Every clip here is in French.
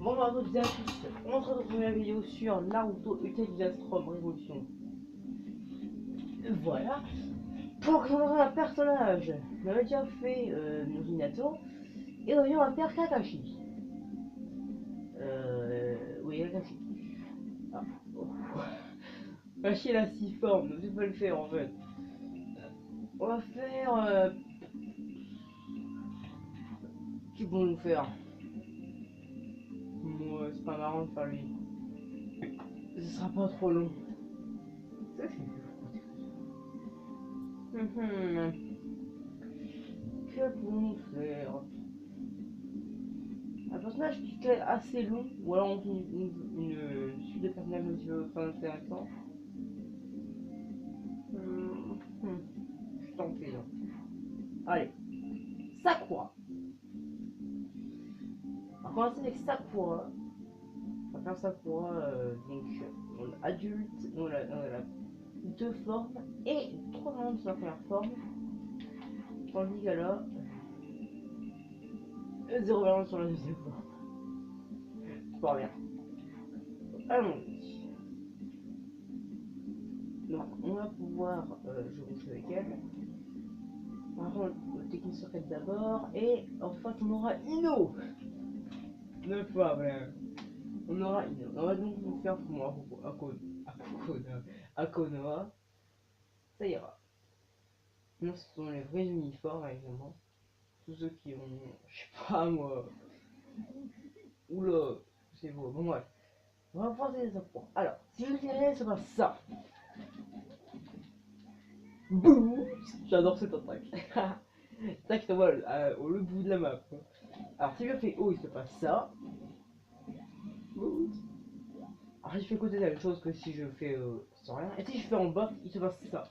Bonjour à toutes et à tous, on se retrouve dans une vidéo sur Naruto Ultimate Storm Révolution. Voilà, pour présenter un personnage, on avait déjà fait Minato, et on va faire Kakashi. Oui, Kakashi. Ah, oh. Kakashi il a 6 formes, donc je peux le faire en fait. On va faire... Qui vont nous faire? Moi, c'est pas marrant de faire lui. Ce sera pas trop long. Ça, c'est que pouvons-nous faire? Un personnage qui est assez long, ou alors on fait une suite de personnages un petit peu pas intéressant. Je suis tenté là. Allez, Sakura. On va commencer avec Sakura. On va faire Sakura donc adulte, on a deux formes et trois variantes sur la première forme. Tandis qu'elle a zéro variante sur la deuxième forme. Pas bien. Allons-y. Donc on va pouvoir jouer avec elle. Par contre, le technique secrète d'abord, et en fait on aura Ino. Ne pas vrai. On aura Ino. On va donc vous faire pour moi à Konoha. Ça ira. Non, ce sont les vrais uniformes évidemment. Tous ceux qui ont, je sais pas moi. Oula, c'est beau. Bon bref. On va voir des points. Alors, si je le dirais, ça va ça. Boum. J'adore cette attaque. Ça qui t'envoie au le bout de la map. Alors si je fais haut, il se passe ça. Alors si je fais côté, c'est la même chose que si je fais sans rien. Et si je fais en bas, il se passe ça.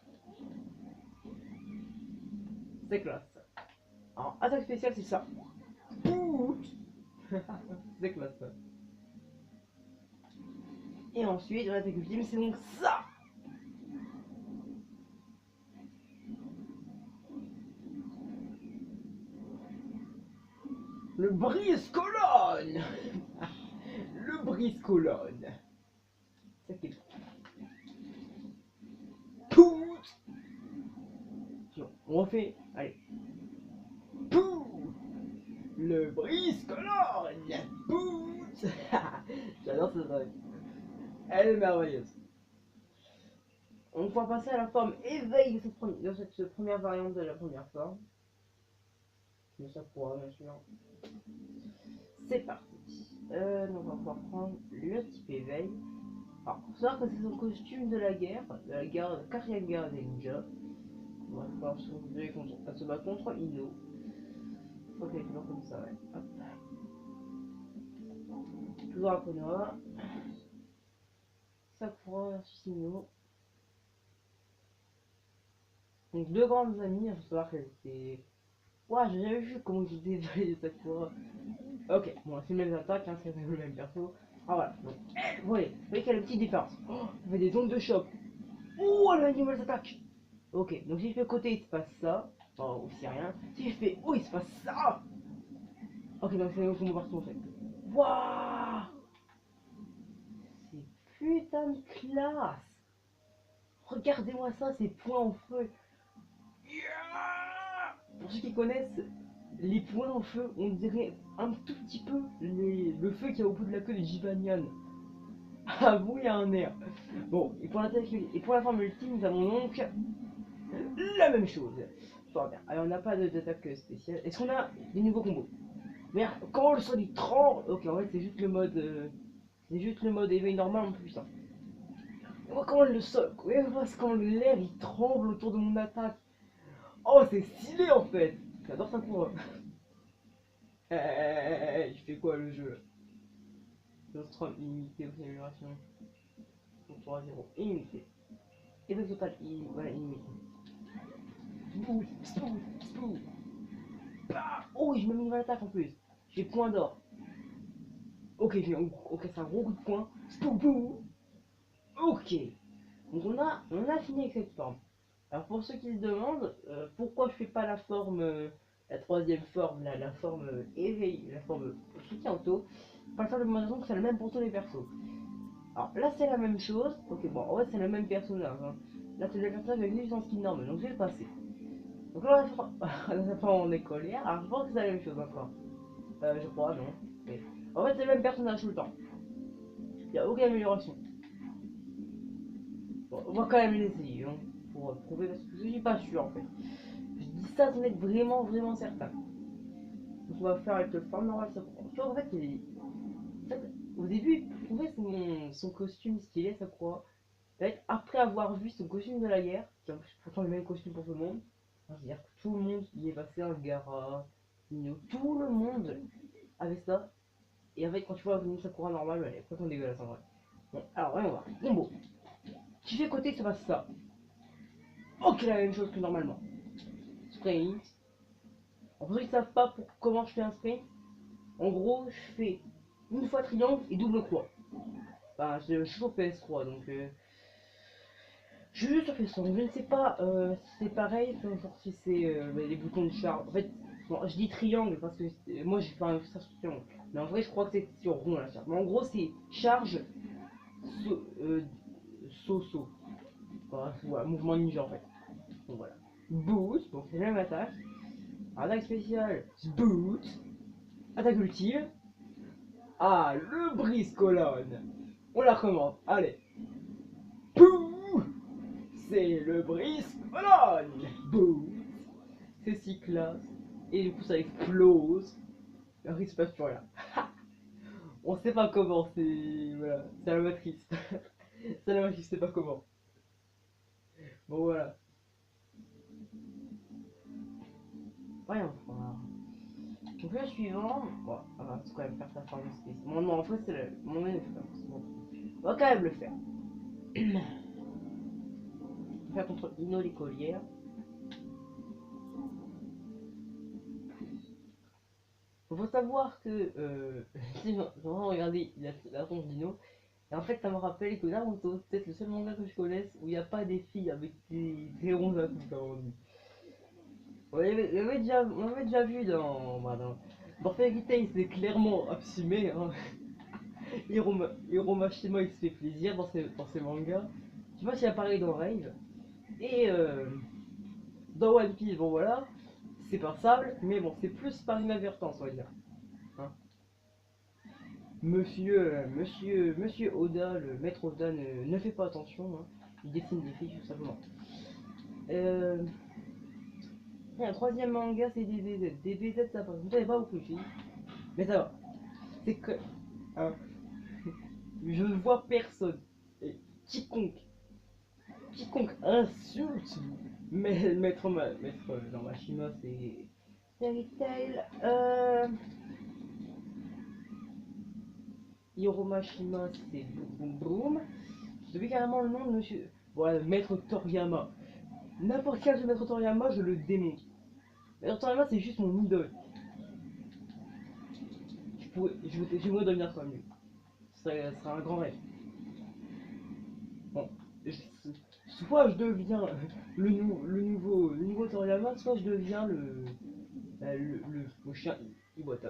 C'est classe. Alors attaque spéciale, c'est ça. C'est classe. Et ensuite, l'attaque ultime, c'est donc ça. Le brise-colonne. Le brise-colonne. C'est quelque chose. On refait. Allez. Le brise-colonne. J'adore cette attaque. Elle est merveilleuse. On va passer à la forme éveil de cette première variante de la première forme. Mais ça pourra, bien sûr. C'est parti. Donc on va pouvoir prendre le type éveil. Alors, faut savoir que c'est son costume de la guerre, quatrième guerre des ninjas. On va pouvoir se battre contre Ino. Je crois qu'elle est toujours comme ça, ouais. Hop. Toujours à Konoha. Sakura versus Ino. Donc deux grandes amies, il faut savoir qu'elles étaient... Ouah, j'ai jamais vu comment ils étaient Sakura. Ok, bon, c'est les mêmes attaques, hein, c'est le même perso. Ah voilà, donc, vous voyez qu'il y a la petite différence. Oh, il fait des ondes de choc. Oh, elle a une nouvelle attaque. Ok, donc si je fais côté, il se passe ça. Oh, c'est rien. Si je fais haut, il se passe ça. Ok, donc c'est le combo partout en fait. Waouh, c'est putain de classe. Regardez-moi ça, ces points en feu. Pour ceux qui connaissent, les points en feu, on dirait un tout petit peu le feu qu'il y a au bout de la queue de Jibanyan. Ah vous, il y a un air. Bon, et pour la forme ultime, nous avons donc la même chose. Bon, bien. Alors on n'a pas d'attaque spéciale. Est-ce qu'on a des nouveaux combos? Mais quand le sol il tremble, ok en fait c'est juste le mode éveil normal en plus puissant. On voit comment le sol, quand l'air il tremble autour de mon attaque. Oh c'est stylé en fait. J'adore ça pour eux. Je fais quoi le jeu? Nostrum illimité aux améliorations. 3-0 illimité. Et le total voilà, illimité. Bah, oh, je me mets une nouvelle attaque en plus. J'ai point d'or. Ok, ok, c'est un gros coup de poing. Ok. Donc on a fini avec cette forme. Alors pour ceux qui se demandent pourquoi je fais pas la forme, la troisième forme, la forme éveil, la forme soutien auto, pas faire de raison que c'est le même pour tous les persos. Alors là c'est la même chose, ok bon en vrai c'est le même personnage, hein. Là c'est le personnage avec lui en skin normal, donc je vais le passer. Donc là on a fait en écolière, alors je pense que c'est la même chose encore. Je crois non. Mais en fait c'est le même personnage tout le temps. Il n'y a aucune amélioration. Bon, on va quand même l'essayer hein, pour prouver parce que je suis pas sûr en fait. Je dis ça sans être vraiment vraiment certain. Donc on va faire avec le forme normal. Tu vois en fait, en fait au début je trouvais son costume stylé ça croit. Après avoir vu son costume de la guerre, qui est pourtant le même costume pour tout le monde, c'est-à-dire que tout le monde y est passé un Gara, Nino, tout le monde avait ça. Et en fait, quand tu vois une Sakura normale, elle est complètement dégueulasse en vrai. Bon, alors voyons voir. Combo. Tu fais côté, ça passe ça. Ok, la même chose que normalement. Sprint. En vrai, ils savent pas comment je fais un sprint. En gros, je fais une fois triangle et double croix. Enfin, je suis sur PS3 donc. Je suis juste sur PS3, donc je ne sais pas si c'est pareil, genre si c'est les boutons de charge. En fait, bon, je dis triangle parce que moi j'ai fait un ça sur triangle. Mais en vrai, je crois que c'est sur rond la charge. Mais en gros, c'est charge, saut, saut. Enfin, voilà, mouvement ninja en fait. Donc voilà. Boost, donc c'est la même attaque. Attaque spéciale, boot. Attaque ultime. Ah, le brise-colonne. On la recommence, allez. Pouh, c'est le brise-colonne. Boom. C'est si classe. Et du coup, ça explose. Alors, il se passe plus rien. On sait pas comment, c'est. Voilà, c'est la matrice. C'est la matrice, c'est pas comment. Bon, voilà. Voyons voir. Donc, le suivant. Bon, on va quand même faire sa forme spéciale. Mon nom, en fait, c'est le. Mon nom, bon. On va quand même le faire. On va faire contre Ino l'écolière. Il faut savoir que. Si vraiment regarder la tronche d'Ino. Et en fait, ça me rappelle que Naruto, c'est peut-être le seul manga que je connaisse où il n'y a pas des filles avec des ronds à tout, comme on dit. On l'avait déjà vu dans Fairy Tail, c'est clairement assumé. Hein. Hiromashima, il se fait plaisir dans ses mangas. Je sais pas s'il apparaît dans Rave. Et dans One Piece, bon voilà, c'est passable, mais bon, c'est plus par inadvertance, on va dire. Hein. Monsieur Oda, le maître Oda, ne fait pas attention. Hein. Il dessine des filles, tout simplement. Euh, et un troisième manga, c'est DBZ. DBZ, ça passe. Vous savez pas beaucoup de filles. Mais ça va. C'est que. Hein, je ne vois personne. Et quiconque insulte maître dans Mashima, c'est. Fairy Tail. Hiromashima, c'est Boom Boom Boom. Je devais carrément le nom de monsieur. Voilà, maître Toriyama. N'importe quel de maître Toriyama, je le démonte. Maître Toriyama, c'est juste mon idole. J'aimerais devenir comme lui. Ce serait un grand rêve. Bon, soit je deviens le nouveau Toriyama, soit je deviens le chien Iwata.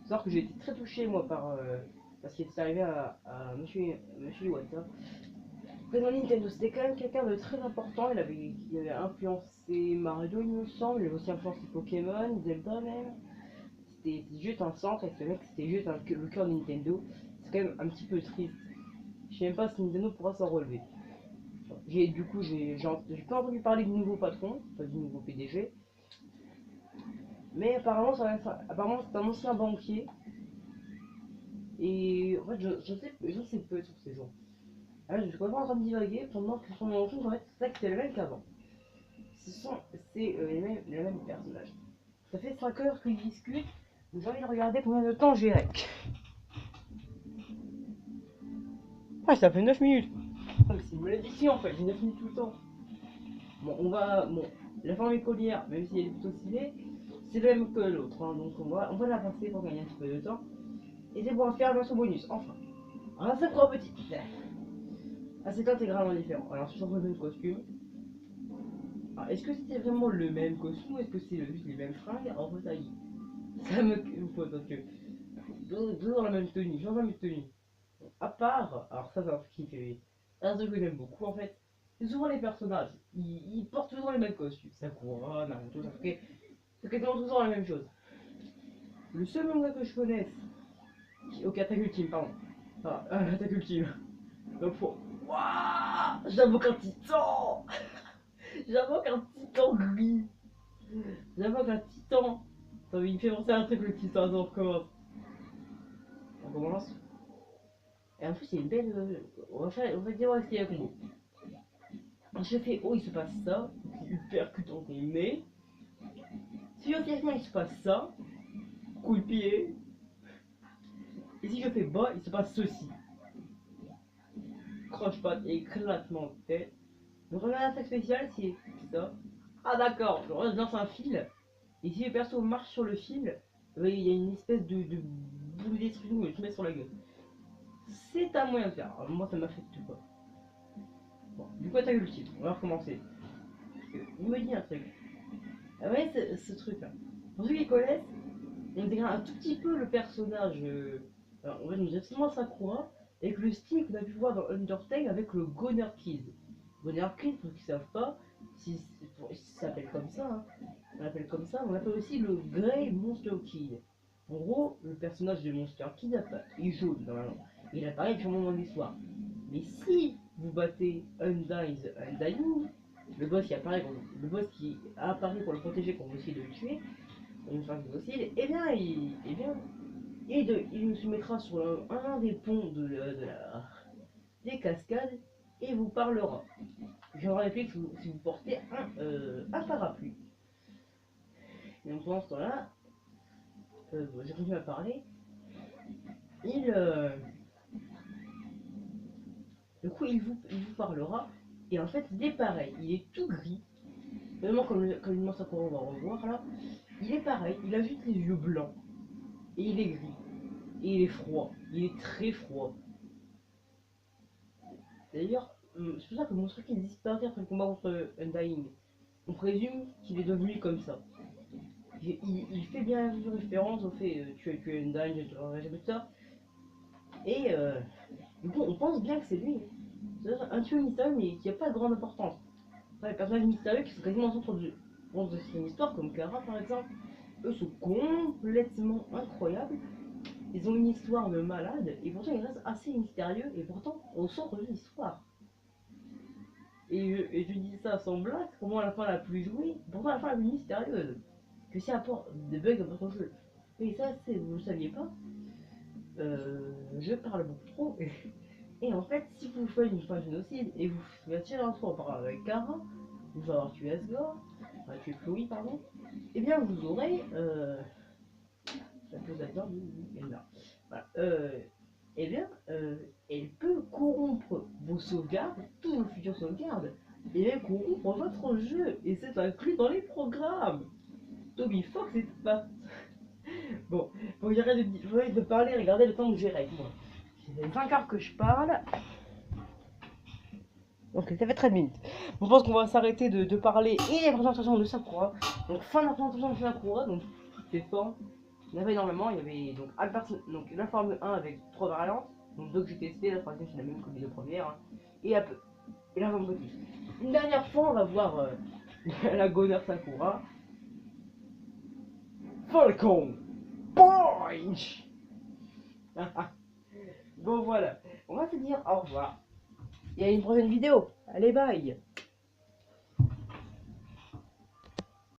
C'est sûr que j'ai été très touché moi parce qu'il est arrivé à monsieur Iwata. Président Nintendo, c'était quand même quelqu'un de très important. Il avait influencé Mario, il me semble. Il avait aussi influencé Pokémon, Zelda même. C'était juste un centre et ce mec c'était juste le cœur de Nintendo. C'est quand même un petit peu triste. Je sais même pas si Nintendo pourra s'en relever. Du coup, j'ai pas entendu parler du nouveau patron, pas du nouveau PDG. Mais apparemment c'est un ancien banquier. Et en fait, je sais peu sur ces gens. Ah, je suis vraiment en train de divaguer pendant que son nom en fait, c'est ça que c'est le même qu'avant. C'est les mêmes personnages. Ça fait 5 heures qu'ils discutent. J'ai envie de regarder combien de temps j'ai rec. Ah, ça fait 9 minutes. Ah, mais c'est une malédiction en fait, j'ai 9 minutes tout le temps. Bon, bon, la forme écolière, même si elle est plutôt stylée, c'est le même que l'autre. Hein, donc on va la passer pour gagner un petit peu de temps. Et c'est pour faire un version bonus, enfin. Alors ça prend petit. Ah, c'est intégralement différent. Alors, je change le même costume. Alors, est-ce que c'était vraiment le même costume ou est-ce que c'est juste les mêmes fringues en fauteuil? Ça me pose parce que toujours la même tenue, toujours la même tenue. À part, alors ça c'est un truc qui fait, un truc que j'aime beaucoup en fait, c'est souvent les personnages, ils portent toujours les mêmes costumes, Sakura, Naruto, Sasuke, c'est quasiment toujours la même chose. Le seul manga que je connaisse, ok, Attack Ultime, pardon, Attack Ultime, donc pour, waouh, j'invoque un titan, j'invoque un titan gris, j'invoque un titan, ça il me fait penser à un truc le titan, on recommence. On commence. Et en plus, c'est une belle. On va dire aussi la combo. Je fais oh, il se passe ça, il percute dans ton nez. Si je fais rien, il se passe ça, coup de pied. Et si je fais bas, il se passe ceci. Croche-patte, éclatement de tête. Donc, on a un attaque spéciale, c'est ça. Ah, d'accord, je lance un fil. Et si le perso marche sur le fil, il y a une espèce de boule destruction que je mets sur la gueule. C'est un moyen de faire. Alors, moi, ça m'affecte pas. Bon, du coup, attaque ultime, on va recommencer. Il me dit un truc. Ah ouais, ce truc-là. Pour ceux qui connaissent, on dirait un tout petit peu le personnage. Alors, on va nous dire seulement Sakura, avec le style qu'on a pu voir dans Undertale avec le Goner Kid. Goner Kid, pour ceux qui ne savent pas, si s'appelle comme ça, hein, on l'appelle comme ça, on l'appelle aussi le Grey Monster Kid. En gros, le personnage de Monster Kid est jaune normalement. Il apparaît sur le moment de l'histoire. Mais si vous battez Undying, le boss qui apparaît pour le protéger quand vous essayez de le tuer, une fois que docile, eh bien, il se mettra sur un des ponts des cascades et vous parlera. Je réplique si vous portez un parapluie. Et donc pendant ce temps-là, j'ai continué à parler. Du coup, il vous parlera. Et en fait, il est pareil. Il est tout gris. Vraiment comme le monstre qu'on va revoir là. Il est pareil. Il a juste les yeux blancs. Et il est gris. Et il est froid. Il est très froid. D'ailleurs, c'est pour ça que le monstre qui disparaît après le combat contre Undying. On présume qu'il est devenu comme ça. Il fait bien référence au fait tu as tué Undying, j'ai tout ça. Et du coup, on pense bien que c'est lui. C'est un tueur mystérieux, mais qui n'a pas de grande importance. Enfin, les personnages mystérieux qui sont quasiment au centre de cette histoire, comme Kara par exemple, eux sont complètement incroyables. Ils ont une histoire de malade, et pourtant ils restent assez mystérieux, et pourtant au centre de l'histoire. Et je dis ça sans blague, pour moi la fin la plus jouée, pourtant la fin la plus mystérieuse. Que si apporte des bugs à votre jeu. Et ça, vous ne le saviez pas. Je parle beaucoup trop. Et en fait, si vous faites une fin génocide et vous faites tirer un tour par avec Kara, vous allez avoir tué Asgore, tué Chloé, pardon, et bien vous aurez. Ça peut être là. Voilà. Eh bien, elle peut corrompre vos sauvegardes, toutes vos futures sauvegardes, et même corrompre votre jeu, et c'est inclus dans les programmes. Toby Fox est pas. Bon, faut que j'arrête de parler, regardez le temps que j'ai avec moi. C'est 5 heures que je parle. Donc ça fait 13 minutes. Je pense qu'on va s'arrêter de parler et la présentation de Sakura. Donc fin de la présentation de Sakura, donc c'est formes. Il y en avait énormément, il y avait donc donc la forme 1 avec 3 variantes, donc 2 que j'ai testé, la troisième c'est la même que les deux premières, hein, et la forme petit. Une dernière fois on va voir la Goner Sakura. Falcon Punch. Bon voilà, on va se dire au revoir. Il y a une prochaine vidéo. Allez bye.